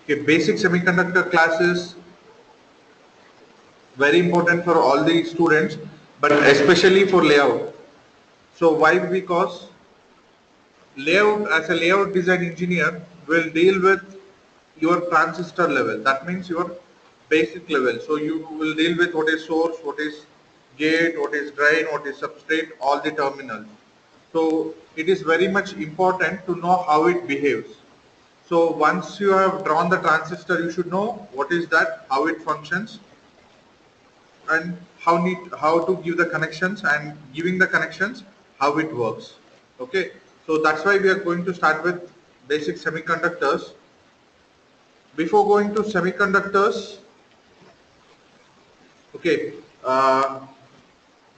Okay, basic semiconductor class is very important for all the students, but especially for layout. So why? Because layout, as a layout design engineer, will deal with your transistor level. That means your basic level. So you will deal with what is source, what is gate, what is drain, what is substrate, all the terminals. So it is very much important to know how it behaves. So once you have drawn the transistor, you should know what is that, how it functions, and how to give the connections, and giving the connections, how it works. Okay, so that's why we are going to start with basic semiconductors. Before going to semiconductors, okay,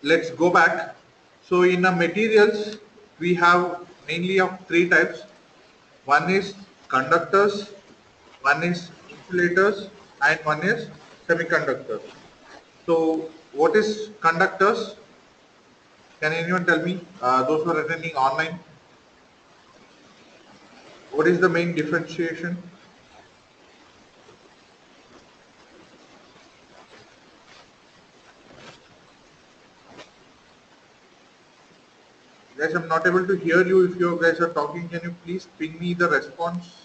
let's go back. So in the materials, we have mainly of three types. One is conductors, one is insulators, and one is semiconductors. So what is conductors? Can anyone tell me, those who are attending online, what is the main differentiation? Guys, I'm not able to hear you. If you guys are talking, can you please ping me the response?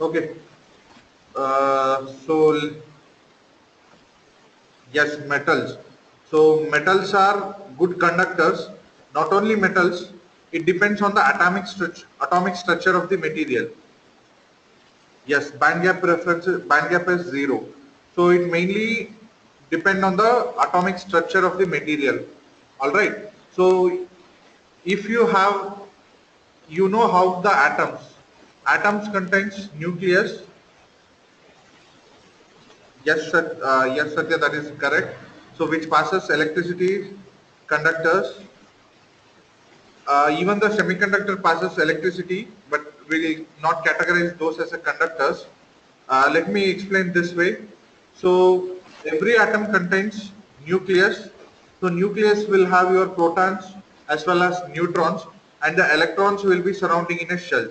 Okay. So yes, metals. So metals are good conductors. Not only metals, it depends on the atomic structure of the material. Yes, band gap is zero. So it mainly depend on the atomic structure of the material. All right. So if you have, you know how the atoms contains nucleus. Yes, yes, Satya, that is correct. So which passes electricity, conductors. Even the semiconductor passes electricity, but we will not categorize those as a conductors. Let me explain this way. So every atom contains nucleus. So nucleus will have your protons as well as neutrons, and the electrons will be surrounding in a shell.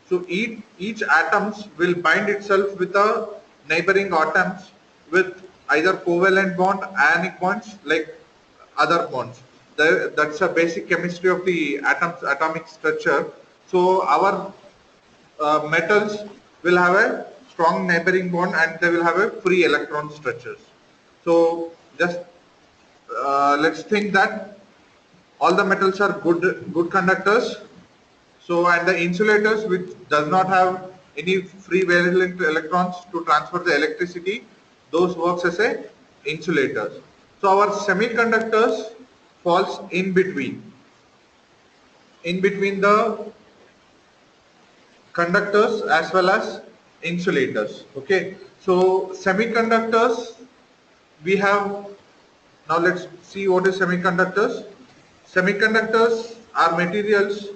So each atoms will bind itself with a neighboring atoms with either covalent bond, ionic bonds, like other bonds. That's a basic chemistry of the atomic structure. So our metals will have a strong neighboring bond, and they will have a free electron structures. So just let's think that all the metals are good conductors. So and the insulators, which does not have any free valent electrons to transfer the electricity, those works as a insulators. So our semiconductors falls in between the conductors as well as insulators. Okay, so semiconductors, we have, now let's see what is semiconductors. Semiconductors are materials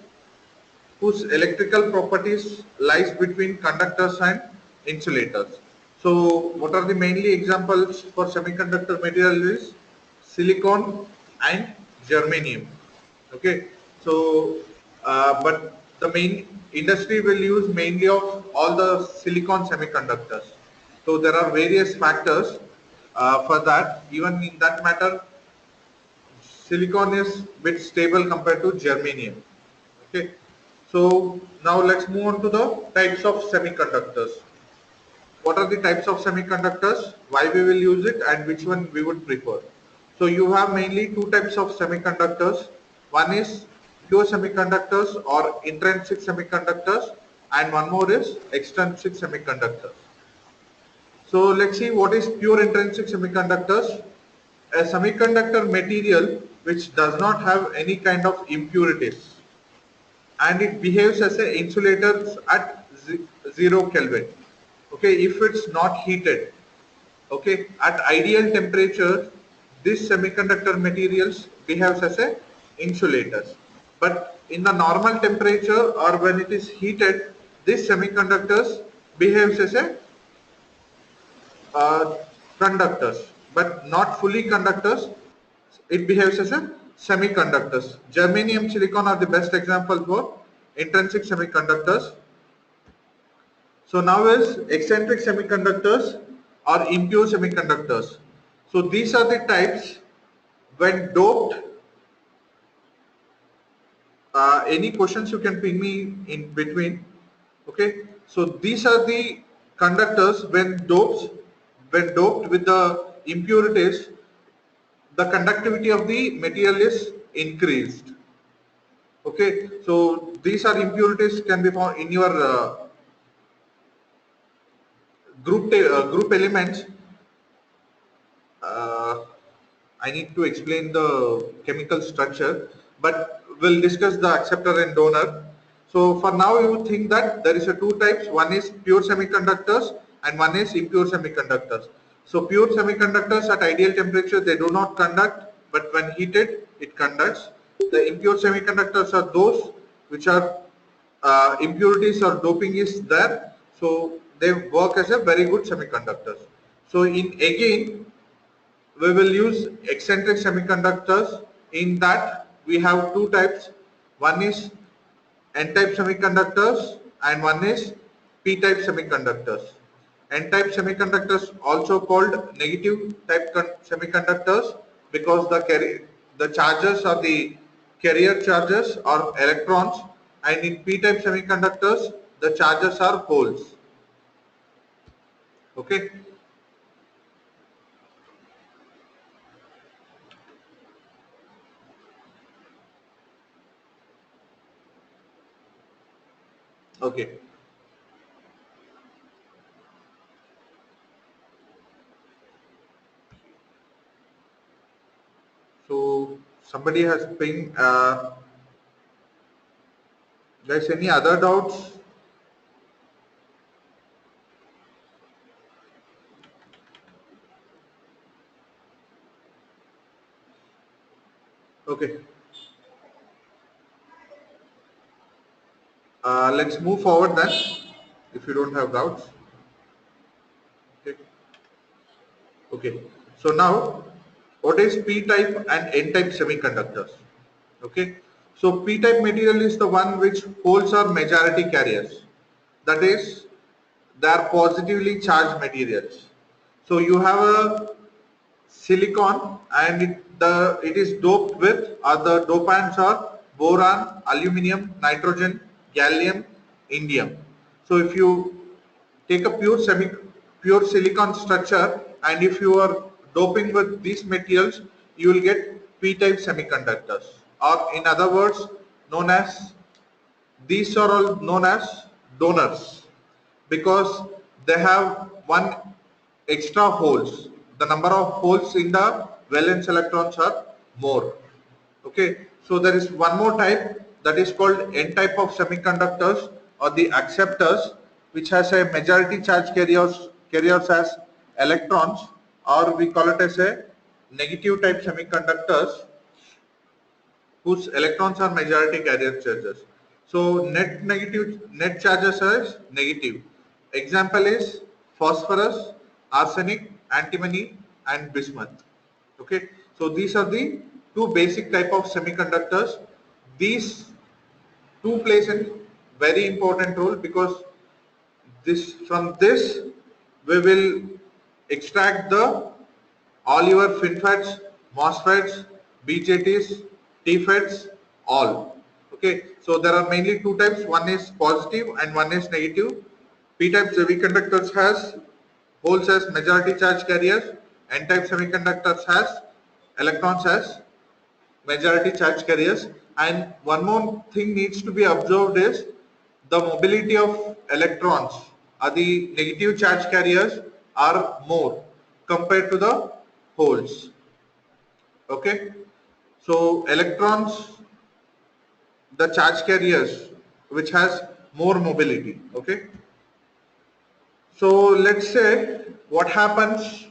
whose electrical properties lies between conductors and insulators. So what are the mainly examples for semiconductor material is silicon and germanium. Okay, so but the main industry will use mainly of all the silicon semiconductors. So there are various factors for that. Even in that matter, silicon is bit stable compared to germanium. Okay, so now let's move on to the types of semiconductors. What are the types of semiconductors, why we will use it, and which one we would prefer? So you have mainly two types of semiconductors. One is pure semiconductors or intrinsic semiconductors, and one more is extrinsic semiconductors. So let's see what is pure intrinsic semiconductors. A semiconductor material which does not have any kind of impurities, and it behaves as an insulator at 0 Kelvin. Okay, if it's not heated. Okay, at ideal temperature, this semiconductor materials behaves as a insulators. But in the normal temperature or when it is heated, this semiconductors behaves as a uh, conductors, but not fully conductors. It behaves as a semiconductors. Germanium, silicon are the best example for intrinsic semiconductors. So now is eccentric semiconductors or impure semiconductors. So these are the types when doped. Any questions you can ping me in between. Okay, so these are the conductors when doped with the impurities, the conductivity of the material is increased. Okay, so these are impurities can be found in your group elements. uh, I need to explain the chemical structure, but we'll discuss the acceptor and donor. So for now, you think that there is a two types. One is pure semiconductors and one is impure semiconductors. So pure semiconductors at ideal temperature, they do not conduct, but when heated, it conducts. The impure semiconductors are those which are impurities or doping is there. So they work as a very good semiconductors. So in again, we will use eccentric semiconductors. In that we have two types. One is n-type semiconductors and one is p-type semiconductors. N-type semiconductors also called negative type semiconductors because the charges are the carrier charges or electrons, and in p-type semiconductors the charges are holes. Okay. Okay. So somebody has pinged. Guys, any other doubts? Okay. Let's move forward then, if you don't have doubts. Okay. Okay. So now, what is P-type and N-type semiconductors? Okay. So P-type material is the one which holes are majority carriers. That is, they are positively charged materials. So you have a silicon and it is doped with other dopants are boron, aluminum, nitrogen, gallium, indium. So if you take a pure silicon structure and if you are doping with these materials, you will get p-type semiconductors, or in other words known as, these are all known as donors because they have one extra holes. The number of holes in the valence electrons are more. Okay, so there is one more type that is called N type of semiconductors or the acceptors, which has a majority charge carriers as electrons, or we call it as a negative type semiconductors whose electrons are majority carrier charges. So net charges are negative. Example is phosphorus, arsenic, antimony, and bismuth. Okay, so these are the two basic type of semiconductors. These two plays a very important role because this we will extract the all your FinFETs, MOSFETs, BJTs, TFETs, all. Okay, so there are mainly two types. One is positive and one is negative. P-type semiconductors has holes as majority charge carriers. N-type semiconductors has electrons as majority charge carriers. And one more thing needs to be observed is the mobility of electrons are the negative charge carriers are more compared to the holes. Okay, so electrons, the charge carriers which has more mobility. Okay, so let's say what happens,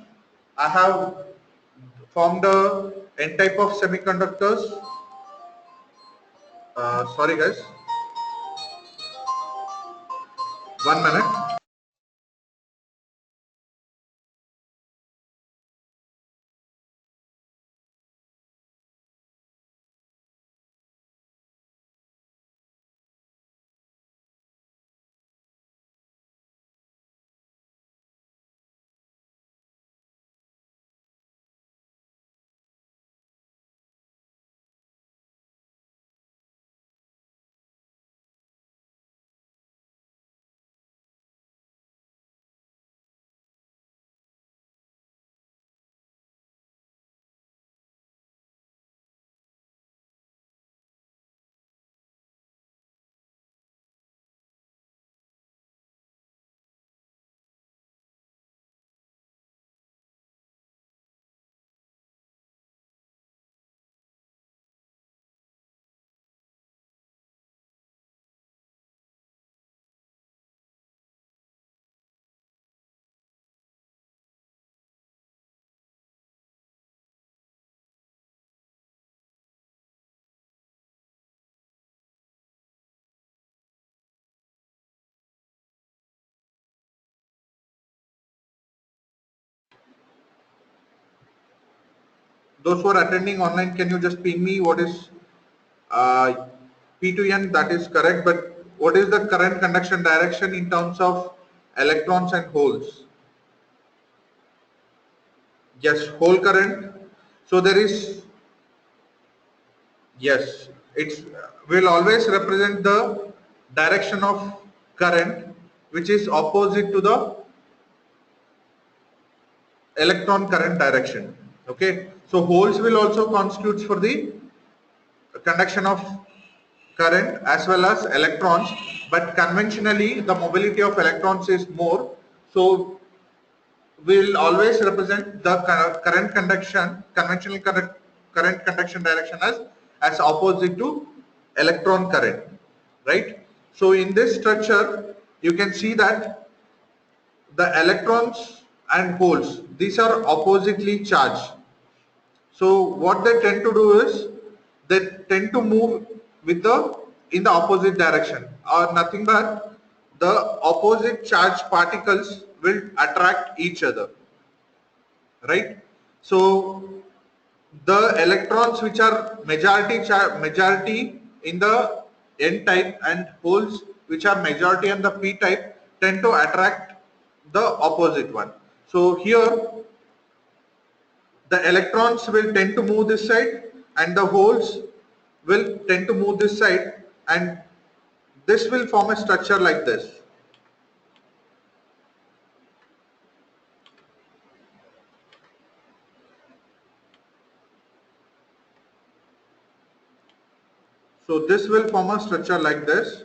I have formed a n type of semiconductors. Sorry guys, 1 minute. Those who are attending online, can you just ping me what is uh, P to N? That is correct, but what is the current conduction direction in terms of electrons and holes? Yes, hole current. So there is, yes, it's will always represent the direction of current which is opposite to the electron current direction. Okay, so holes will also constitute for the conduction of current as well as electrons, but conventionally the mobility of electrons is more, so will always represent the current conduction, conventional current conduction direction as opposite to electron current, right? So in this structure you can see that the electrons and holes, these are oppositely charged. So what they tend to do is they tend to move with the in the opposite direction, or nothing but the opposite charged particles will attract each other, right? So the electrons which are majority in the N type and holes which are majority in the P type tend to attract the opposite one. So here the electrons will tend to move this side and the holes will tend to move this side, and this will form a structure like this. So this will form a structure like this.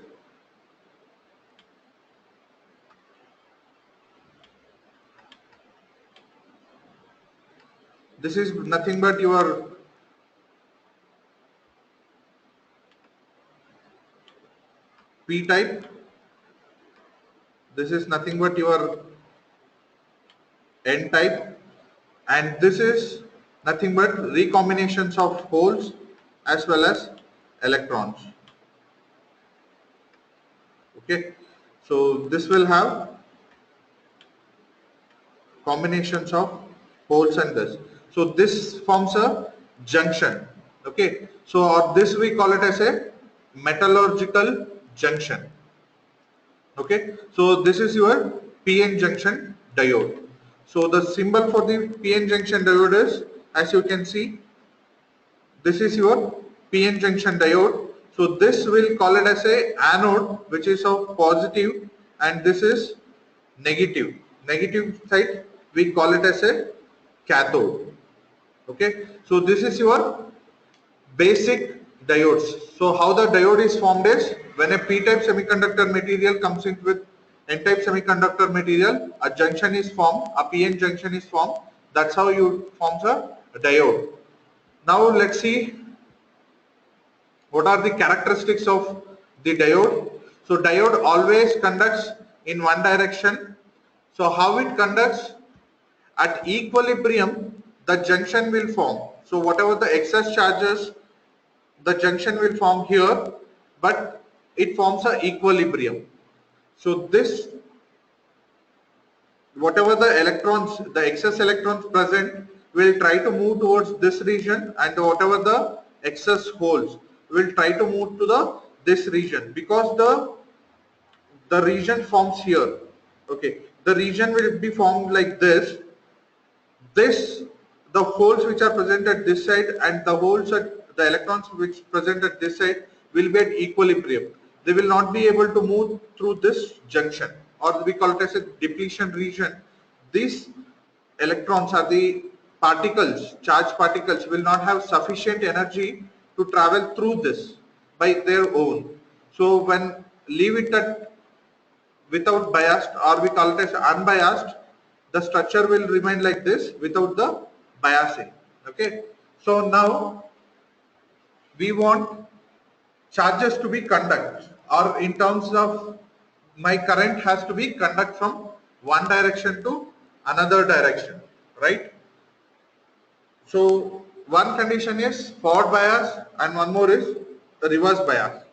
This is nothing but your P type. This is nothing but your N type, and this is nothing but recombinations of holes as well as electrons. Okay, so this will have combinations of holes and this. So this forms a junction. Okay, so or this we call it as a metallurgical junction. Okay, so this is your PN junction diode. So the symbol for the PN junction diode is, as you can see, this is your PN junction diode. So this will call it as a anode, which is of positive, and this is negative. Negative side we call it as a cathode. Okay, so this is your basic diodes. So how the diode is formed is, when a p-type semiconductor material comes in with n-type semiconductor material, a junction is formed, a p-n junction is formed. That's how you forms a diode. Now let's see what are the characteristics of the diode. So diode always conducts in one direction. So how it conducts? At equilibrium, the junction will form. So whatever the excess charges, the junction will form here, but it forms a equilibrium. So this, whatever the electrons, the excess electrons present will try to move towards this region, and whatever the excess holes will try to move to the this region, because the region forms here. Okay, the region will be formed like this. This, the holes which are present at this side and the holes at the electrons which present at this side will be at equilibrium. They will not be able to move through this junction, or we call it as a depletion region. These electrons are the particles, charged particles will not have sufficient energy to travel through this by their own. So when leave it at without biased, or we call it as unbiased, the structure will remain like this without the biasing. Okay, so now we want charges to be conduct, or in terms of my current has to be conduct from one direction to another direction, right? So one condition is forward bias and one more is the reverse bias.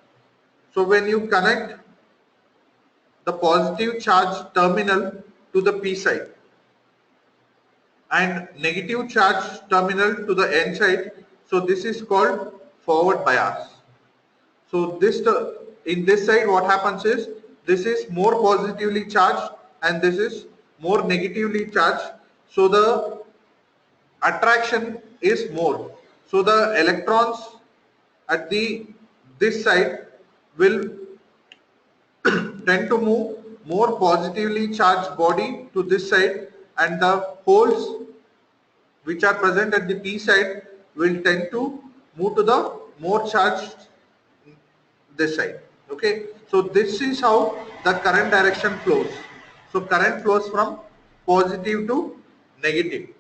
So when you connect the positive charge terminal to the P side, and negative charge terminal to the N side. So this is called forward bias. So in this side what happens is this is more positively charged and this is more negatively charged. So the attraction is more. So the electrons at the this side will tend to move more positively charged body to this side, and the holes which are present at the p side will tend to move to the more charged this side. Okay, so this is how the current direction flows. So current flows from positive to negative.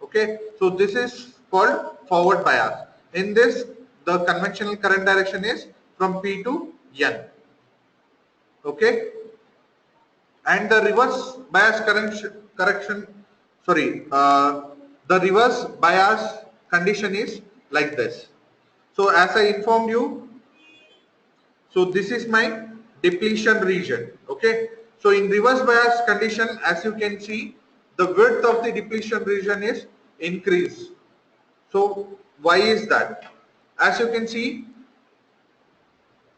Okay, so this is called forward bias. In this, the conventional current direction is from p to n. Okay, and the reverse bias correction sorry the reverse bias condition is like this. So as I informed you, so this is my depletion region. Okay, so in reverse bias condition, as you can see, the width of the depletion region is increased. So why is that? As you can see,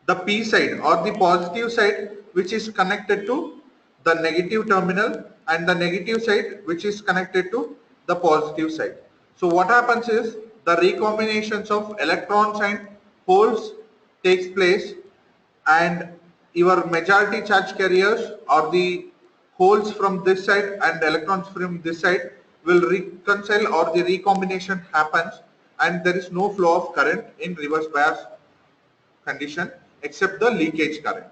the p side or the positive side which is connected to the negative terminal, and the negative side which is connected to the positive side. So what happens is the recombinations of electrons and holes takes place, and your majority charge carriers or the holes from this side and electrons from this side will reconcile, or the recombination happens, and there is no flow of current in reverse bias condition except the leakage current.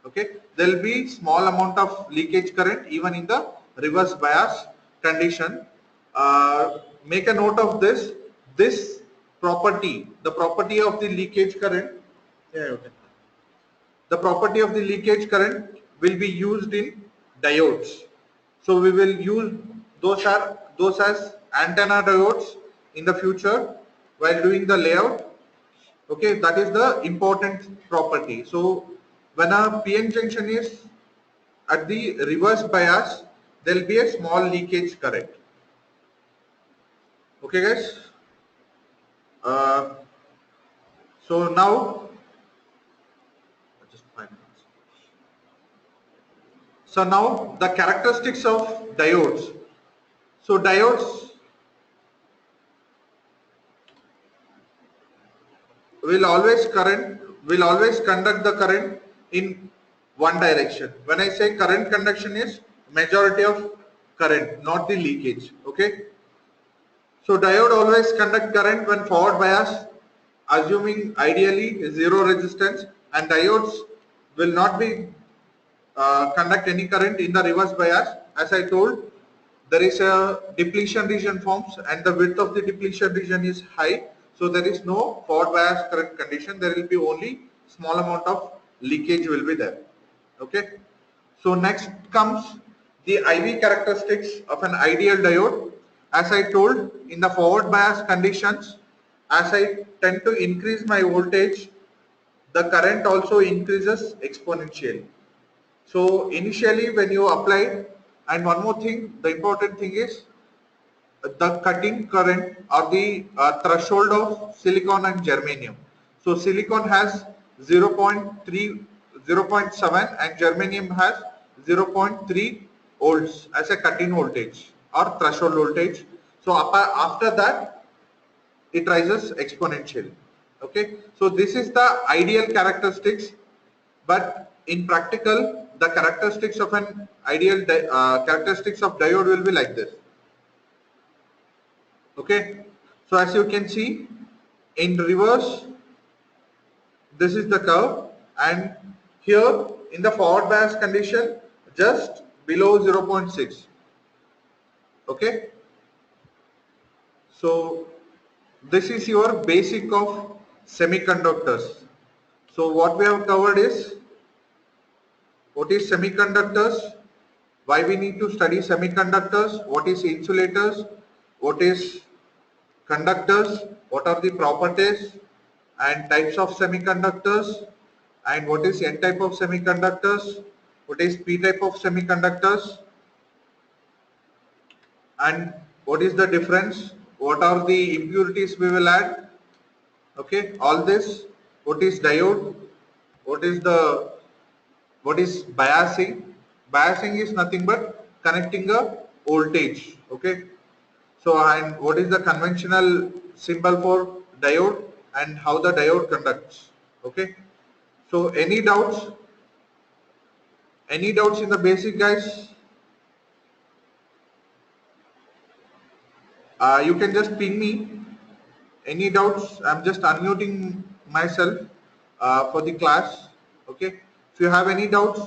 Okay, there will be small amount of leakage current even in the reverse bias condition. Make a note of this. This property, the property of the leakage current, yeah, okay. The property of the leakage current will be used in diodes. So we will use those as antenna diodes in the future while doing the layout. Okay, that is the important property. So when a PN junction is at the reverse bias, there will be a small leakage current. Okay guys, uh, so now just 5 minutes. So now the characteristics of diodes. So diodes will always conduct the current in one direction. When I say current conduction is majority of current, not the leakage. Okay, so diode always conduct current when forward bias, assuming ideally zero resistance, and diodes will not be conduct any current in the reverse bias. As I told, there is a depletion region forms and the width of the depletion region is high, so there is no forward bias current condition. There will be only small amount of leakage will be there. Okay, so next comes the IV characteristics of an ideal diode. As I told, in the forward bias conditions, as I tend to increase my voltage, the current also increases exponentially. So initially when you apply, and one more thing, the important thing is the cutting current or the threshold of silicon and germanium. So silicon has 0.3, 0.7 and germanium has 0.3 volts as a cutting voltage or threshold voltage. So after that it rises exponentially. Okay, so this is the ideal characteristics, but in practical the characteristics of an ideal characteristics of diode will be like this. Okay, so as you can see in reverse, this is the curve, and here in the forward bias condition just below 0.6. Okay, so this is your basic of semiconductors. So what we have covered is what is semiconductors, why we need to study semiconductors, what is insulators, what is conductors, what are the properties and types of semiconductors, and what is N type of semiconductors, what is P type of semiconductors, and what is the difference, what are the impurities we will add, okay, all this, what is diode, what is the, what is biasing. Biasing is nothing but connecting a voltage, okay. So, and what is the conventional symbol for diode and how the diode conducts, okay. So any doubts in the basic, guys? You can just ping me. Any doubts? I'm just unmuting myself for the class. Okay. If you have any doubts,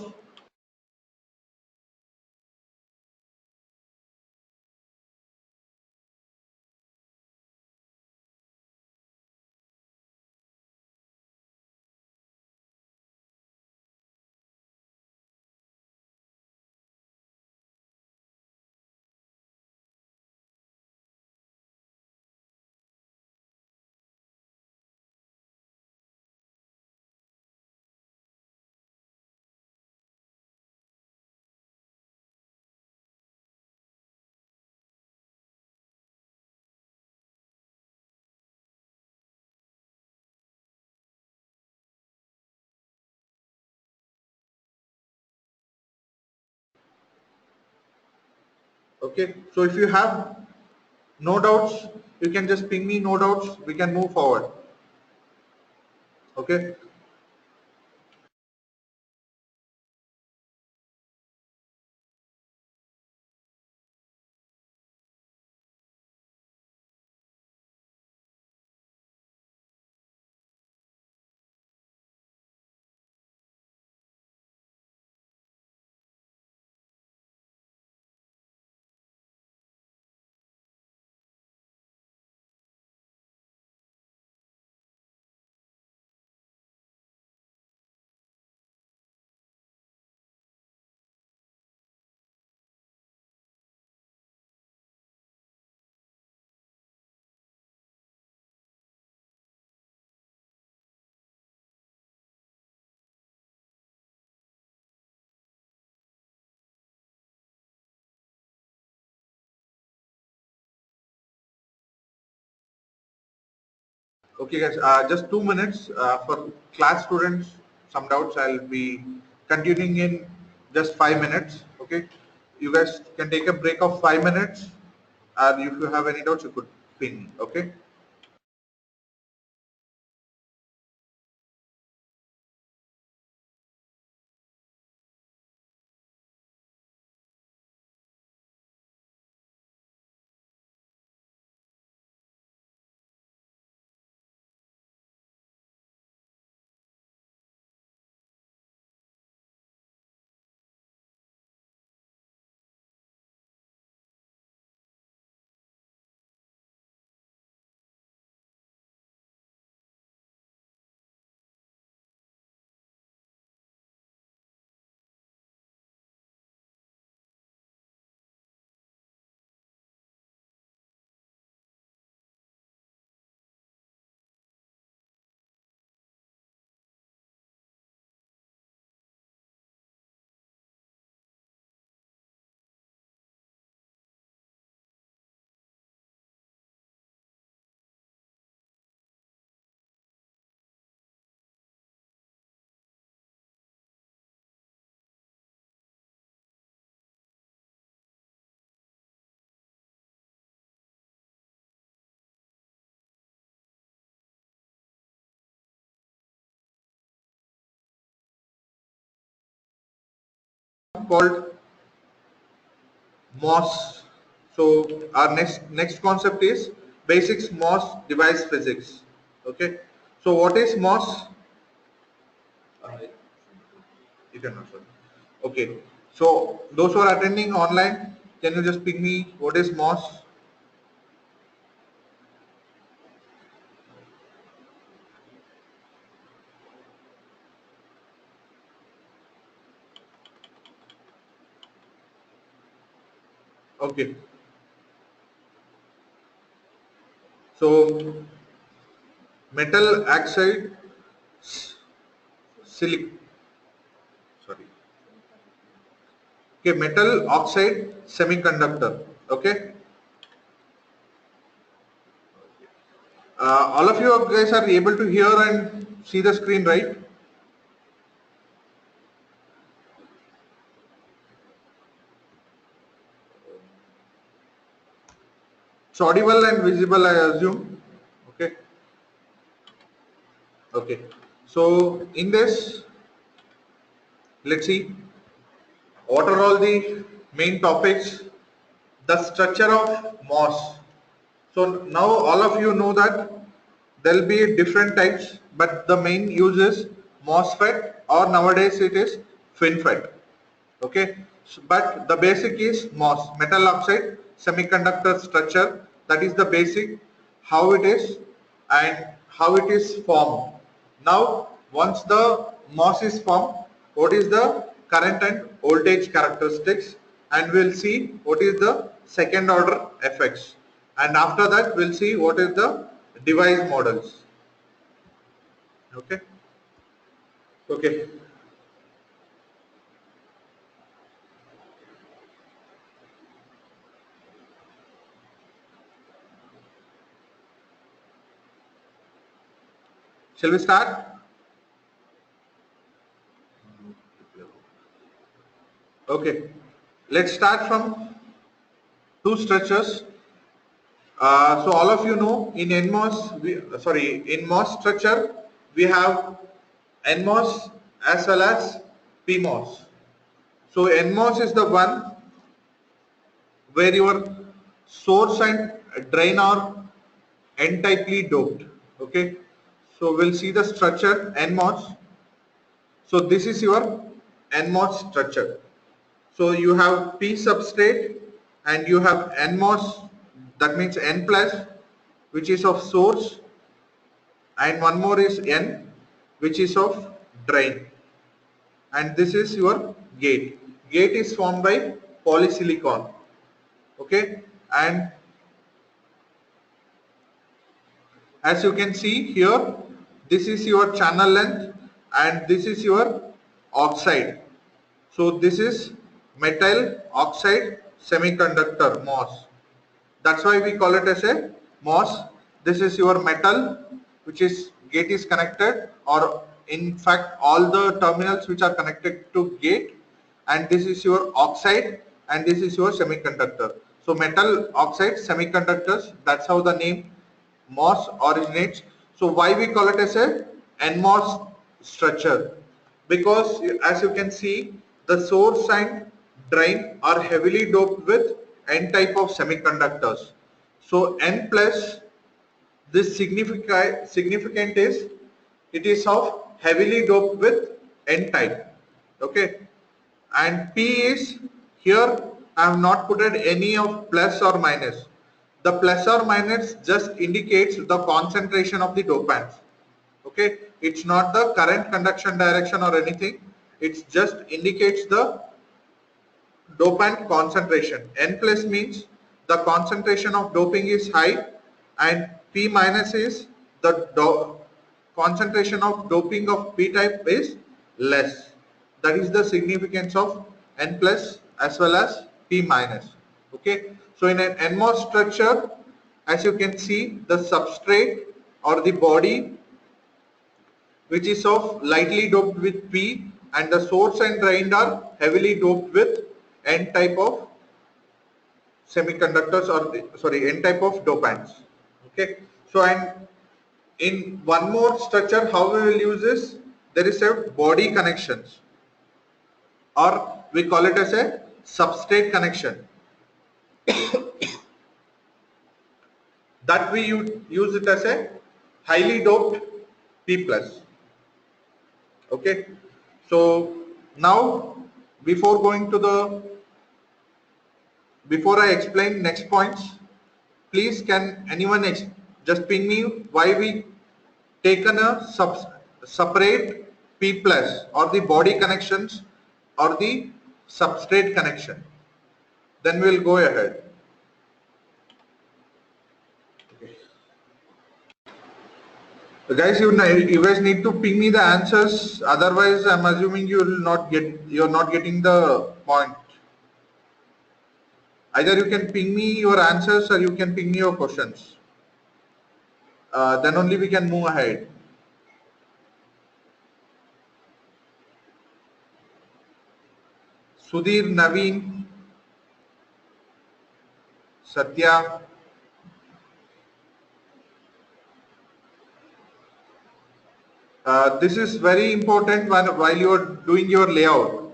okay. So if you have no doubts, you can just ping me. No doubts. We can move forward. Okay. Okay, guys. Just 2 minutes for class students. Some doubts. I'll be continuing in just 5 minutes. Okay. You guys can take a break of 5 minutes. And if you have any doubts, you could ping me. Okay. Called MOS. So our next concept is basics MOS device physics. Okay. So what is MOS? You can answer. Okay. So those who are attending online, can you just ping me what is MOS? Okay. So metal oxide silic sorry. Okay, metal oxide semiconductor. Okay. All of you guys are able to hear and see the screen, right? It's audible and visible, I assume. Okay. Okay. So in this, let's see what are all the main topics. The structure of MOS. So now all of you know that there will be different types, but the main use is MOSFET, or nowadays it is FinFET. Okay, so, but the basic is MOS, metal oxide semiconductor structure. That is the basic, how it is and how it is formed. Now once the MOS is formed, what is the current and voltage characteristics, and we'll see what is the second order effects, and after that we'll see what is the device models. Okay. Okay. Shall we start? Okay. Let's start from two structures. So all of you know in NMOS, in MOS structure, we have NMOS as well as PMOS. So NMOS is the one where your source and drain are n-typely doped. Okay. So we'll see the structure NMOS. So this is your NMOS structure. So you have P substrate and you have NMOS, that means N plus, which is of source, and one more is N, which is of drain, and this is your gate. Gate is formed by polysilicon. Okay, and as you can see here, this is your channel length and this is your oxide. So this is metal oxide semiconductor MOS. That's why we call it as a MOS. This is your metal which is gate is connected, or in fact all the terminals which are connected to gate, and this is your oxide and this is your semiconductor. So metal oxide semiconductors, that's how the name MOS originates. So why we call it as a NMOS structure? Because as you can see, the source and drain are heavily doped with N type of semiconductors. So N plus, this significant is it is of heavily doped with N type. Okay, and P is here I have not put it any of plus or minus. The plus or minus just indicates the concentration of the dopants. Okay, it's not the current conduction direction or anything, it just indicates the dopant concentration. N plus means the concentration of doping is high, and P minus is the concentration of doping of P type is less. That is the significance of N plus as well as P minus. Okay, so in an NMOS structure, as you can see, the substrate or the body which is of lightly doped with P, and the source and drain are heavily doped with N type of semiconductors, or N type of dopants. Okay, so and in one more structure, how we will use this, there is a body connections, or we call it as a substrate connection, that we use it as a highly doped P plus. Okay, so now before going to the before I explain next points, please can anyone just ping me why we taken a separate P plus, or the body connections or the substrate connection. Then we'll go ahead. Okay. So guys, you guys need to ping me the answers. Otherwise, I'm assuming you're not getting the point. Either you can ping me your answers or you can ping me your questions. then only we can move ahead. Sudhir, Naveen, Satya. This is very important while you are doing your layout.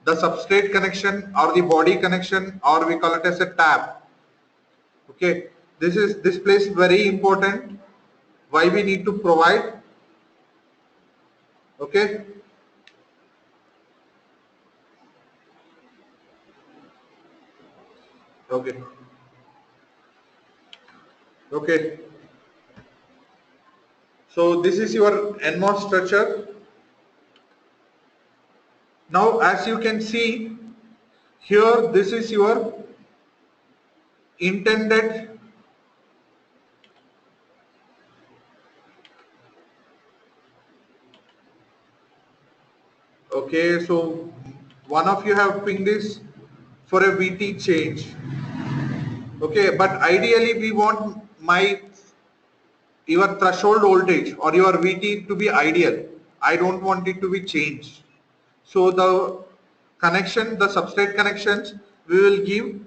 The substrate connection or the body connection, or we call it as a tab. Okay, this place very important. Why we need to provide? Okay. Okay. Okay. So this is your NMOS structure. Now, as you can see here, this is your intended okay. So one of you have pinged this for a VT change. Okay, but ideally we want your threshold voltage or your VT to be ideal. I don't want it to be changed. So the connection, the substrate connections we will give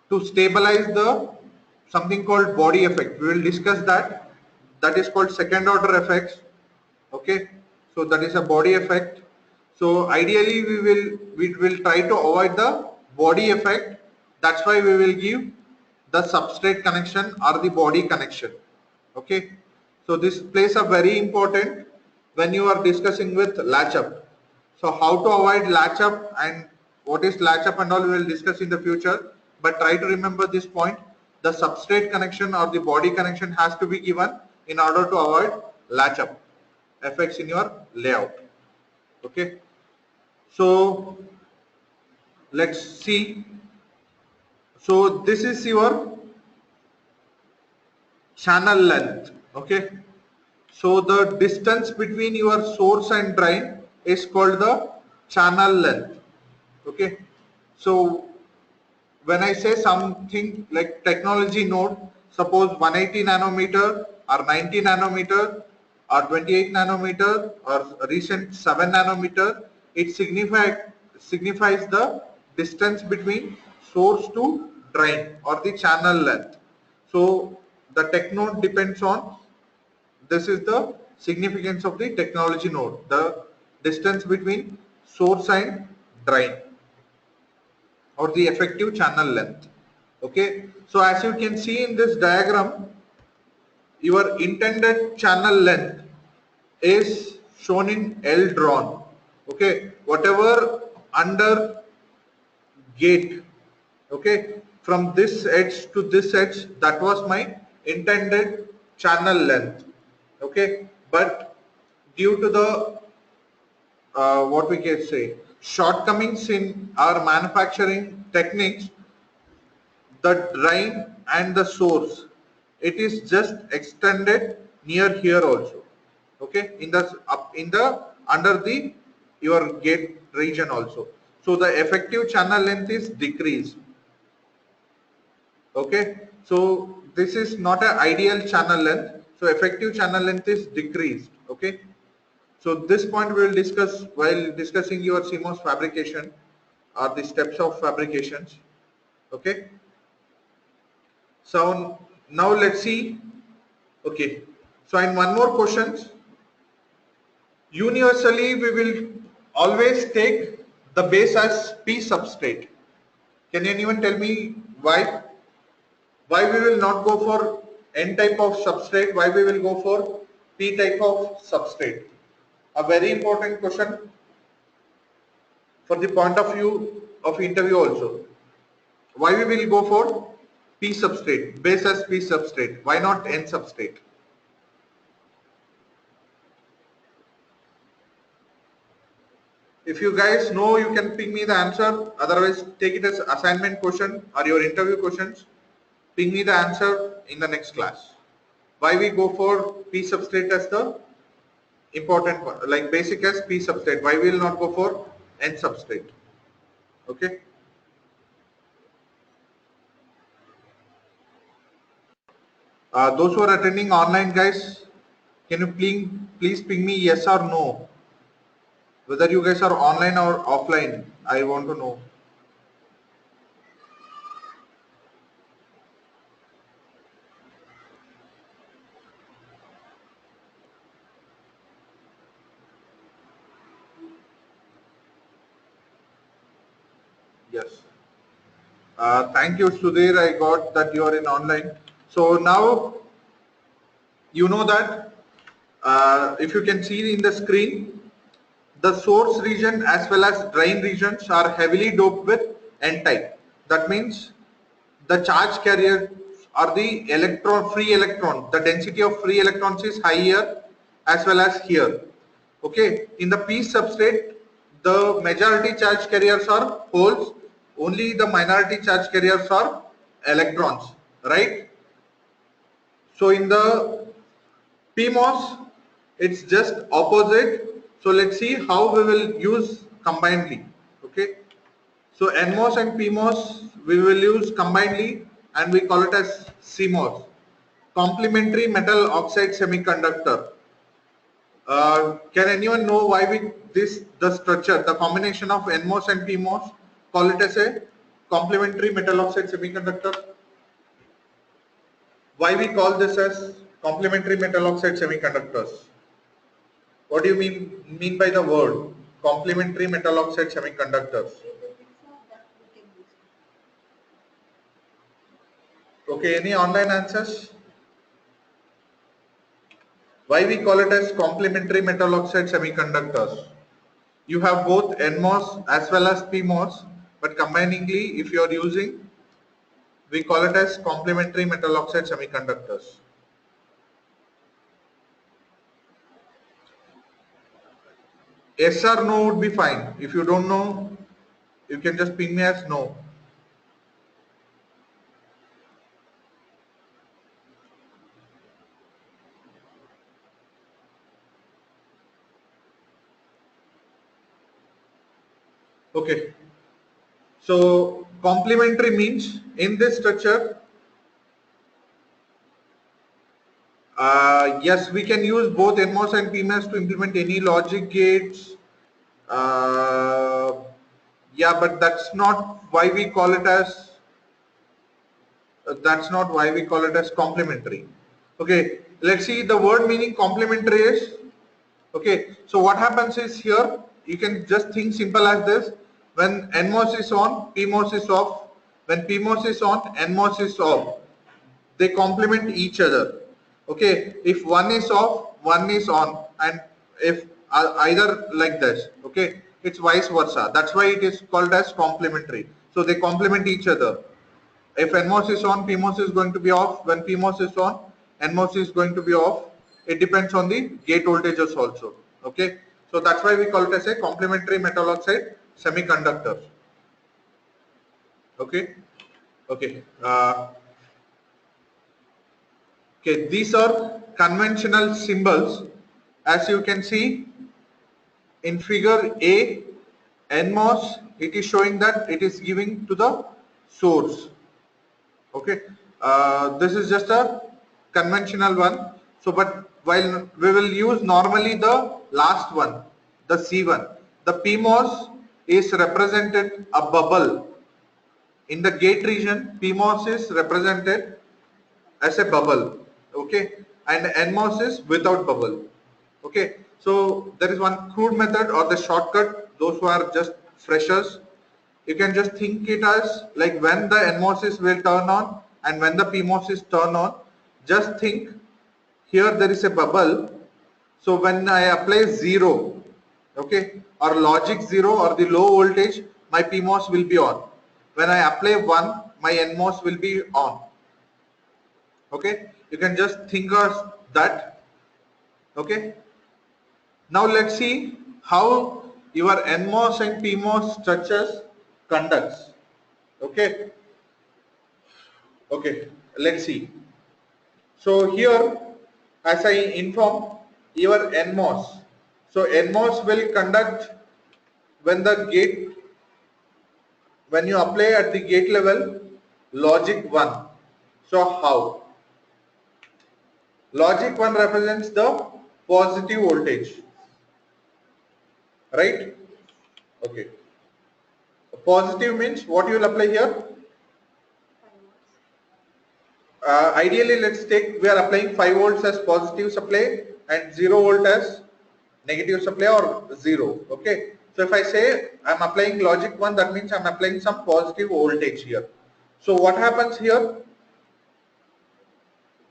to stabilize the something called body effect. We will discuss that. That is called second order effects. Okay, so that is a body effect. So ideally we will try to avoid the body effect. That's why we will give the substrate connection or the body connection. Okay, so this plays a very important when you are discussing with latch up. So how to avoid latch up and what is latch up and all we will discuss in the future, but try to remember this point. The substrate connection or the body connection has to be given in order to avoid latch up effects in your layout. Okay, so let's see. So this is your channel length. Okay, so the distance between your source and drain is called the channel length. Okay, so when I say something like technology node, suppose 180 nanometer or 90 nanometer or 28 nanometer or recent 7 nanometer, it signifies the distance between source to drain or the channel length. So the tech node depends on, this is the significance of the technology node, the distance between source and drain or the effective channel length. Okay, so as you can see in this diagram, your intended channel length is shown in L drawn. Okay, whatever under gate, okay, from this edge to this edge, that was my intended channel length. Okay, but due to the what we can say shortcomings in our manufacturing techniques, the drain and the source, it is just extended near here also. Okay, in the up in the under the your gate region also. So the effective channel length is decreased. Okay, so this is not an ideal channel length, so effective channel length is decreased. Okay, so this point we will discuss while discussing your CMOS fabrication or the steps of fabrications. Okay, so now let's see. Okay, so in one more questions, universally we will always take the base as P substrate. Can anyone tell me why? Why we will not go for N type of substrate? Why we will go for P type of substrate? A very important question for the point of view of interview also. Why we will go for P substrate, base as P substrate? Why not N substrate? If you guys know, you can ping me the answer. Otherwise, take it as assignment question or your interview questions. Ping me the answer in the next class. Why we go for P substrate as the important one, like basic as P substrate? Why we will not go for N substrate? Okay. Those who are attending online, guys, can you please ping me yes or no? Whether you guys are online or offline, I want to know. Yes. Thank you, Sudhir. I got that you are in online. So now you know that if you can see in the screen, the source region as well as drain regions are heavily doped with N-type. That means the charge carrier or the free electron, the density of free electrons is higher as well as here. Okay, in the p substrate, the majority charge carriers are holes, only the minority charge carriers are electrons, right? So in the PMOS, it's just opposite. So let's see how we will use combinedly. Okay. So NMOS and PMOS we will use combinedly and we call it as CMOS. Complementary metal oxide semiconductor. Can anyone know why we the structure, the combination of NMOS and PMOS, call it as a complementary metal oxide semiconductor? Why we call this as complementary metal oxide semiconductors? What do you mean by the word complementary metal oxide semiconductors? Okay, any online answers? Why we call it as complementary metal oxide semiconductors? You have both NMOS as well as PMOS, but combiningly, if you are using, we call it as complementary metal oxide semiconductors. Yes or no would be fine. If you don't know, you can just ping me as no. Okay. So complementary means in this structure, yes, we can use both NMOS and PMOS to implement any logic gates. Uh, yeah, but that's not why we call it as complementary. Okay, let's see the word meaning complementary is. Okay, so what happens is here you can just think simple as this: when NMOS is on, PMOS is off. When PMOS is on, NMOS is off. They complement each other. Okay, if one is off, one is on, and if either like this, okay, it's vice versa. That's why it is called as complementary. So they complement each other. If NMOS is on, PMOS is going to be off. When PMOS is on, NMOS is going to be off. It depends on the gate voltages also. Okay, so that's why we call it as a complementary metal oxide semiconductor. Okay, okay. Okay, these are conventional symbols. As you can see in figure A, NMOS, it is showing that it is giving to the source. Okay, this is just a conventional one. So, but while we will use normally the last one, the C1, the PMOS is represented a bubble. In the gate region, PMOS is represented as a bubble, okay, and NMOS is without bubble, okay. So there is one crude method or the shortcut. Those who are just freshers, you can just think it as like when the NMOS is will turn on and when the PMOS is turn on, just think here there is a bubble. So when I apply 0, okay, or logic 0 or the low voltage, my PMOS will be on. When I apply 1, my NMOS will be on. Okay, you can just think of that. Okay, now let's see how your NMOS and PMOS structures conducts. Okay, okay, let's see. So here, as I inform, your NMOS. So NMOS will conduct when the gate, when you apply at the gate level logic 1. So how? Logic 1 represents the positive voltage, right? Okay. Positive means what you will apply here? Ideally, let's take, we are applying 5 volts as positive supply and 0 volt as negative supply or 0. Okay. So if I say I'm applying logic 1, that means I'm applying some positive voltage here. So what happens here?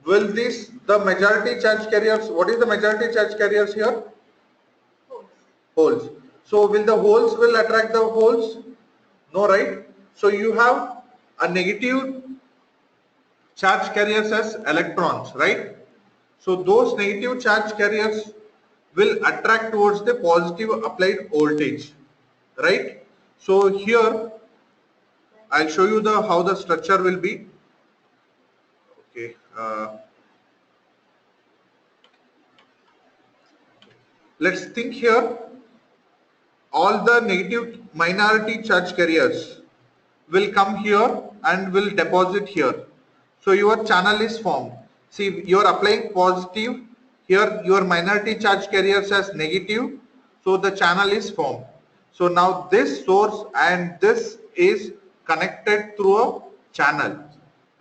Will this, the majority charge carriers, what is the majority charge carriers here? Holes. So will the holes will attract the holes? No, right? So you have a negative charge carriers as electrons, right? So those negative charge carriers will attract towards the positive applied voltage, right? So here I'll show you the how the structure will be. Okay. Let's think here. All the negative minority charge carriers will come here and will deposit here. So your channel is formed. See, you are applying positive. Here your minority charge carriers as negative. So the channel is formed. So now this source and this is connected through a channel.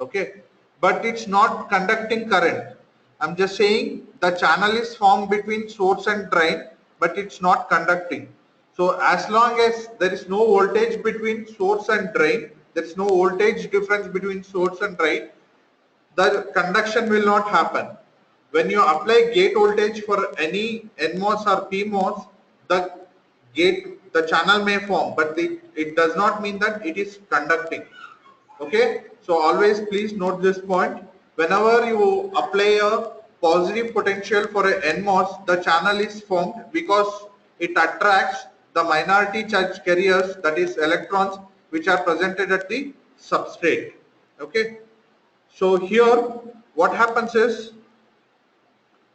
Okay. But it's not conducting current. I'm just saying the channel is formed between source and drain, but it's not conducting. So as long as there is no voltage between source and drain, there is no voltage difference between source and drain, the conduction will not happen. When you apply gate voltage for any NMOS or PMOS, the channel may form, but it does not mean that it is conducting. Okay, so always please note this point. Whenever you apply a positive potential for a NMOS, the channel is formed because it attracts the minority charge carriers, that is electrons, which are presented at the substrate. Okay, so here what happens is,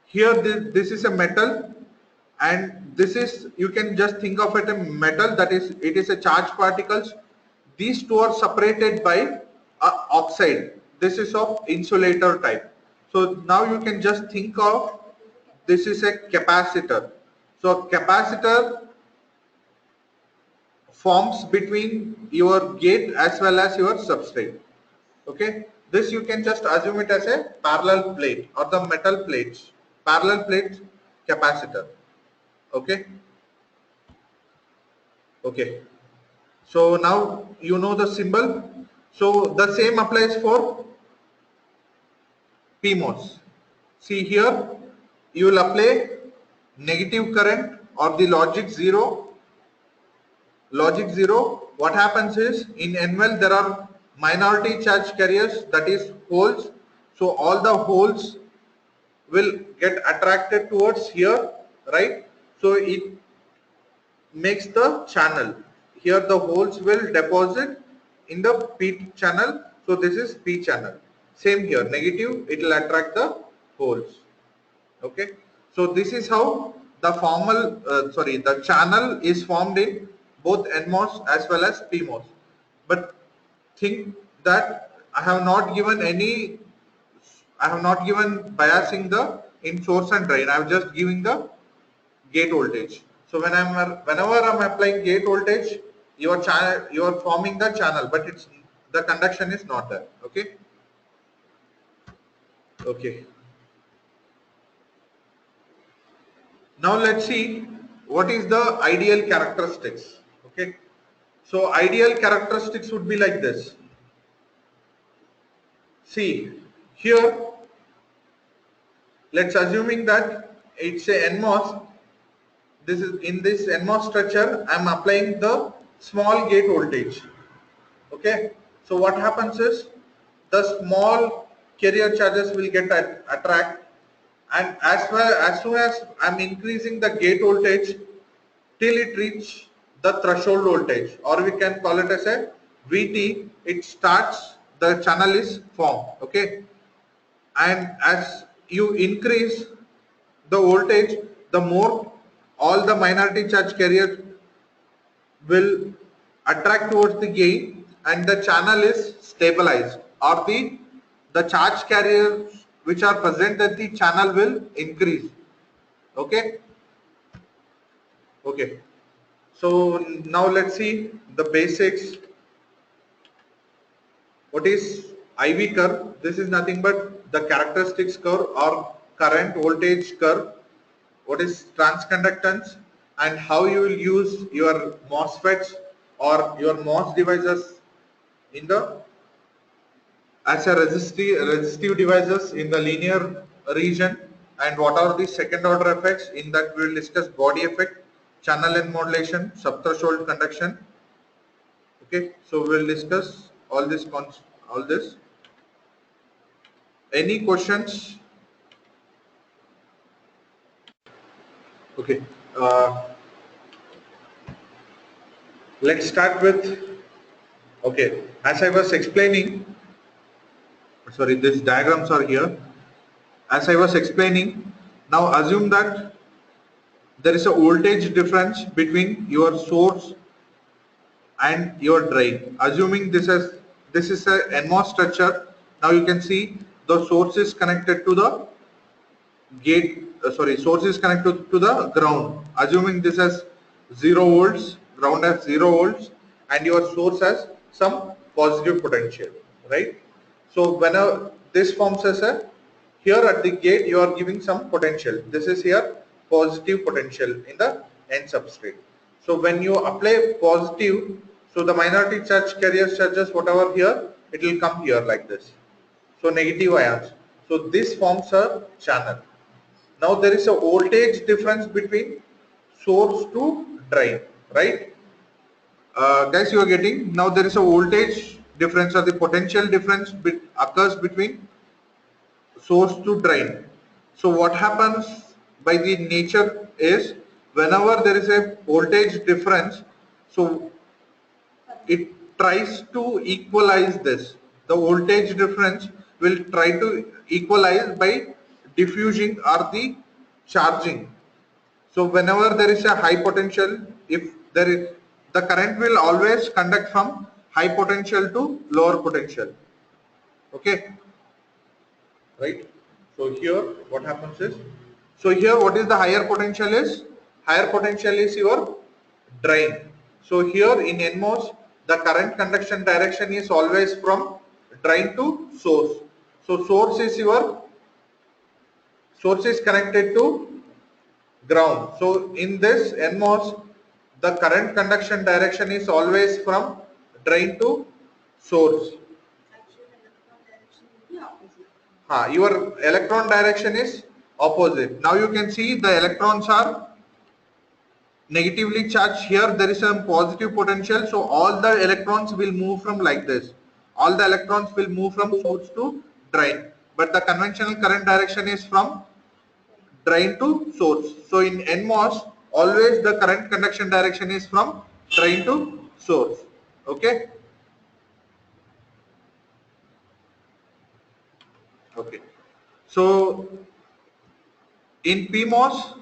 here this is a metal and this is, you can just think of it a metal, that is, it is a charged particles. These two are separated by oxide. This is of insulator type. So now you can just think of, this is a capacitor. So capacitor forms between your gate as well as your substrate. Okay, this you can just assume it as a parallel plate or the metal plates, parallel plate capacitor. Okay. Okay, so now you know the symbol. So the same applies for PMOS. See here, you will apply negative current or the logic 0. Logic 0, what happens is, in NMOS there are minority charge carriers, that is holes. So all the holes will get attracted towards here, right? So it makes the channel. Here the holes will deposit in the P channel. So this is P channel. Same here, negative, it will attract the holes. Okay. So this is how the the channel is formed in both NMOS as well as PMOS. But think that I have not given biasing the in source and drain. I am just giving the gate voltage. So whenever I'm applying gate voltage, you are forming the channel, but it's the conduction is not there. Okay. Okay. Now let's see what is the ideal characteristics. Okay. So ideal characteristics would be like this. See here, let's assuming that it's a NMOS. This is in this NMOS structure, I'm applying the small gate voltage. Okay, so what happens is, the small carrier charges will get attract, and as soon as I'm increasing the gate voltage till it reach the threshold voltage, or we can call it as a VT, it starts, the channel is formed. Okay, and as you increase the voltage, the more all the minority charge carrier will attract towards the gate and the channel is stabilized, or the charge carriers which are present at the channel will increase. Okay. Okay. So now let's see the basics. What is IV curve? This is nothing but the characteristics curve or current voltage curve. What is transconductance and how you will use your MOSFETs or your MOS devices in the as a resistive devices in the linear region, and what are the second order effects. In that we will discuss body effect, channel length modulation, subthreshold conduction. Okay, so we will discuss all this all this. Any questions? Okay, uh, let's start with, okay, as I was explaining, sorry, these diagrams are here. As I was explaining, now assume that there is a voltage difference between your source and your drain. Assuming this is a NMOS structure. Now you can see the source is connected to the gate. Source is connected to the ground. Assuming this has 0 volts, ground has 0 volts, and your source has some positive potential, right? So whenever this forms as a, here at the gate you are giving some potential. This is here positive potential in the N substrate. So when you apply positive, so the minority charge carrier charges whatever here, it will come here like this. So negative ions. So this forms a channel. Now there is a voltage difference between source to drain, right? Guys, you are getting, now there is a voltage difference or the potential difference occurs between source to drain. So what happens by the nature is, whenever there is a voltage difference, so it tries to equalize this. The voltage difference will try to equalize by diffusing or the charging. So whenever there is a high potential, if there is, the current will always conduct from high potential to lower potential. Okay, right? So here what happens is, so here what is the higher potential is? Higher potential is your drain. So here in NMOS, the current conduction direction is always from drain to source. So source is connected to ground. So in this NMOS, the current conduction direction is always from drain to source. Your electron direction is opposite. Now you can see the electrons are negatively charged. Here there is a positive potential, so all the electrons will move from like this. All the electrons will move from source to drain, but the conventional current direction is from drain to source. So in NMOS, always the current conduction direction is from drain to source. Okay. Okay. So in PMOS,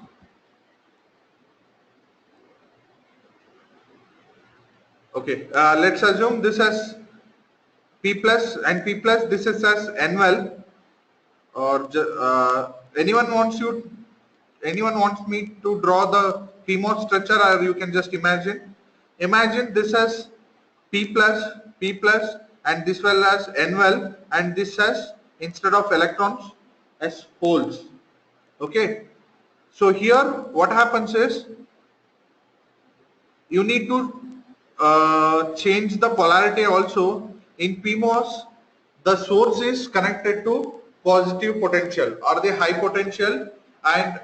okay, let's assume this as P plus and P plus, this is as N well, or anyone wants me to draw the PMOS structure, or you can just imagine this as P plus, and this well as N well, and this as, instead of electrons, as holes. Okay, so here what happens is, you need to change the polarity also. In PMOS, the source is connected to positive potential or the high potential, and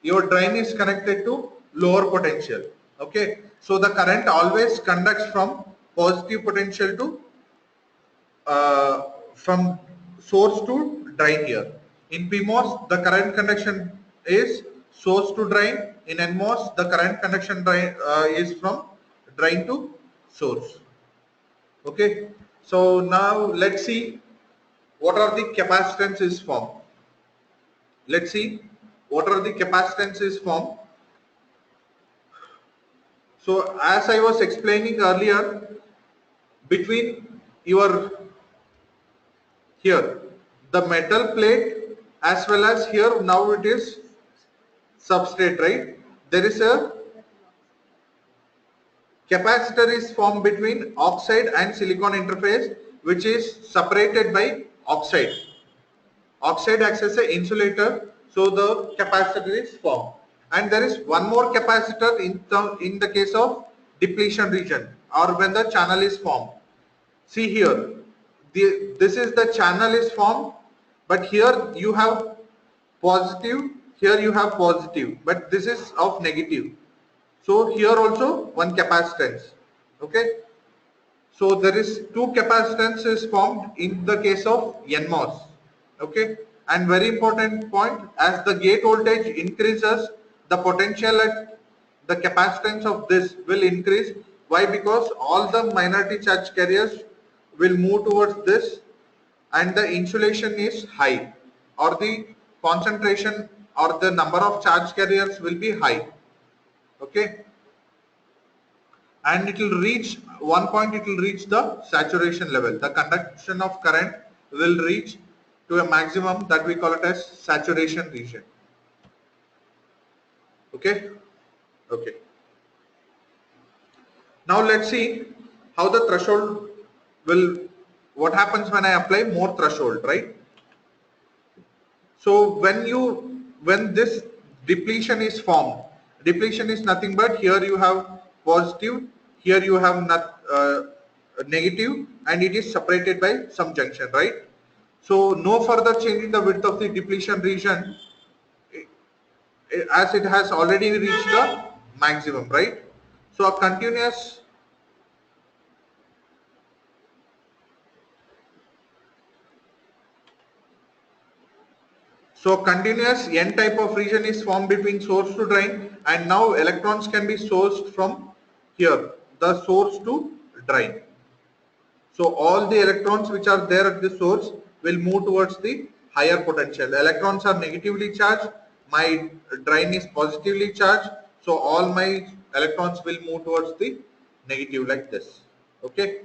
your drain is connected to lower potential. Okay, so the current always conducts from positive potential to from source to drain here. In PMOS, the current conduction is source to drain. In NMOS, the current conduction is from drain to source. Okay. So now let's see what are the capacitances formed. Let's see what are the capacitances formed. So as I was explaining earlier, between your here the metal plate as well as here now it is substrate, right? There is a capacitor is formed between oxide and silicon interface, which is separated by oxide. Oxide acts as an insulator, so the capacitor is formed. And there is one more capacitor in the case of depletion region or when the channel is formed. See here, this is the channel is formed, but here you have positive, here you have positive, but this is of negative. So here also one capacitance. Okay. So there is two capacitances formed in the case of NMOS. Okay. And very important point, as the gate voltage increases, the potential at the capacitance of this will increase. Why? Because all the minority charge carriers will move towards this and the insulation is high, or the concentration or the number of charge carriers will be high. Okay. And it will reach one point, it will reach the saturation level. The conduction of current will reach to a maximum that we call it as saturation region. Okay. Okay. Now let's see how the threshold will, what happens when I apply more threshold, right? So when this depletion is formed, depletion is nothing but here you have positive, here you have negative, and it is separated by some junction, right? So no further change in the width of the depletion region as it has already reached the maximum, right? So a continuous N type of region is formed between source to drain, and now electrons can be sourced from here, the source to drain. So all the electrons which are there at the source will move towards the higher potential. The electrons are negatively charged, my drain is positively charged, so all my electrons will move towards the negative like this. Okay.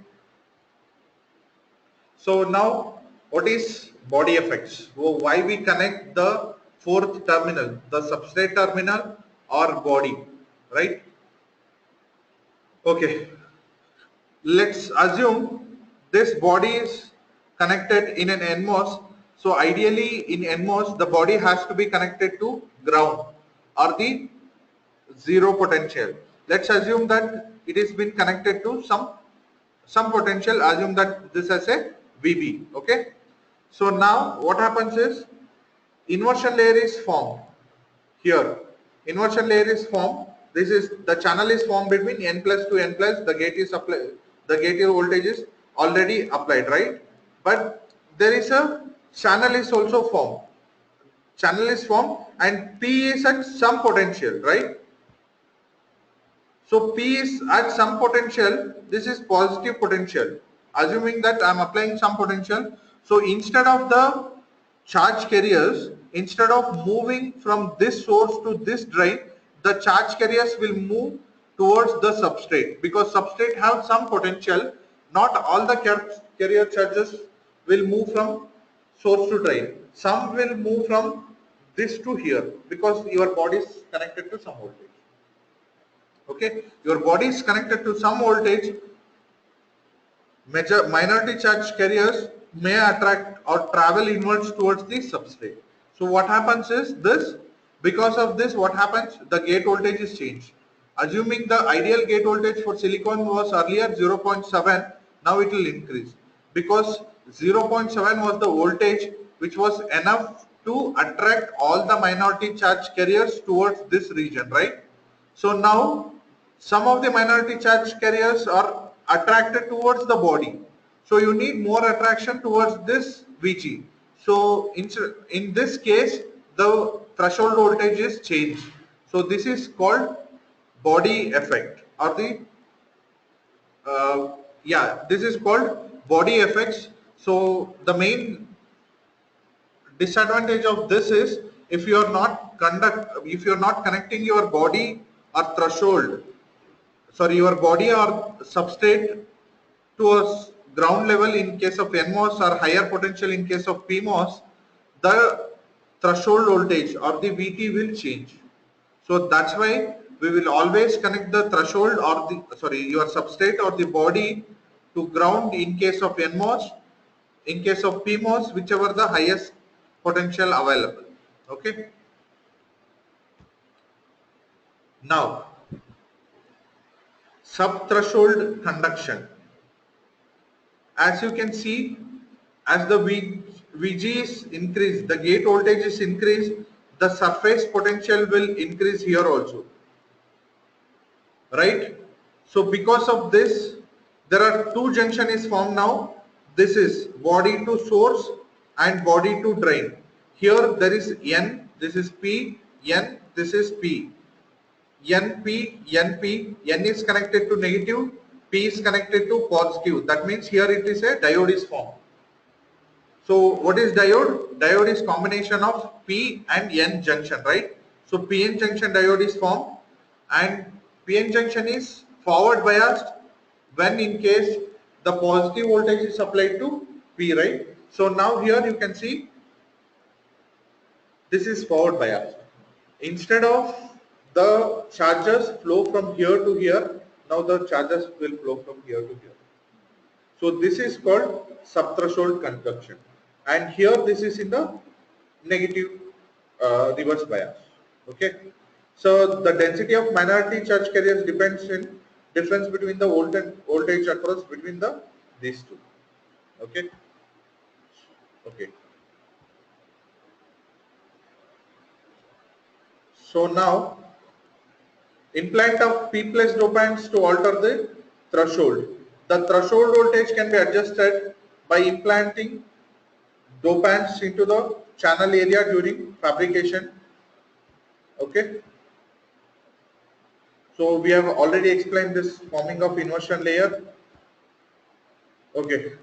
So now what is body effects? So why we connect the fourth terminal, the substrate terminal or body, right? Okay. Let's assume this body is connected in an NMOS. So ideally in NMOS the body has to be connected to ground or the zero potential. Let's assume that it has been connected to some potential. Assume that this as a VB. Okay. So now what happens is inversion layer is formed here. Inversion layer is formed. This is the channel is formed between N plus to N plus. The gate is applied. The gate voltage is already applied, right? But there is a channel is also formed. Channel is formed and P is at some potential, right? So P is at some potential. This is positive potential. Assuming that I am applying some potential. So instead of the charge carriers, instead of moving from this source to this drain, the charge carriers will move towards the substrate, because substrate have some potential. Not all the carrier charges will move from source to drain. Some will move from this to here because your body is connected to some voltage. Okay, your body is connected to some voltage. Minority charge carriers may attract or travel inwards towards the substrate. So what happens is this, because of this what happens, the gate voltage is changed. Assuming the ideal gate voltage for silicon was earlier 0.7, now it will increase, because 0.7 was the voltage which was enough to attract all the minority charge carriers towards this region, right? So now some of the minority charge carriers are attracted towards the body. So you need more attraction towards this VG. So in this case, the threshold voltage is changed. So this is called body effect, or the this is called body effects. So the main disadvantage of this is if you are not connecting your body or threshold, sorry, your body or substrate to a ground level in case of NMOS or higher potential in case of PMOS, the threshold voltage or the VT will change. So that's why we will always connect the threshold or your substrate or the body to ground in case of NMOS, in case of PMOS, whichever the highest potential available. Okay. Now, sub-threshold conduction. As you can see, as the VG is increased, the gate voltage is increased, the surface potential will increase here also, right? So because of this, there are two junction is formed now. This is body to source and body to drain. Here there is N, this is P, N, this is P. NP, NP, N is connected to negative, P is connected to positive. That means here it is a diode is formed. So what is diode? Diode is combination of P and N junction, right? So PN junction diode is formed, and PN junction is forward biased when in case the positive voltage is applied to P, right? So now here you can see this is forward biased. Instead of the charges flow from here to here, now the charges will flow from here to here. So this is called subthreshold conduction, and here this is in the negative reverse bias. Okay. So the density of minority charge carriers depends in difference between the voltage across between these two. Okay. Okay. So now implant of P plus dopants to alter the threshold. The threshold voltage can be adjusted by implanting dopants into the channel area during fabrication. Okay. So we have already explained this forming of inversion layer. Okay.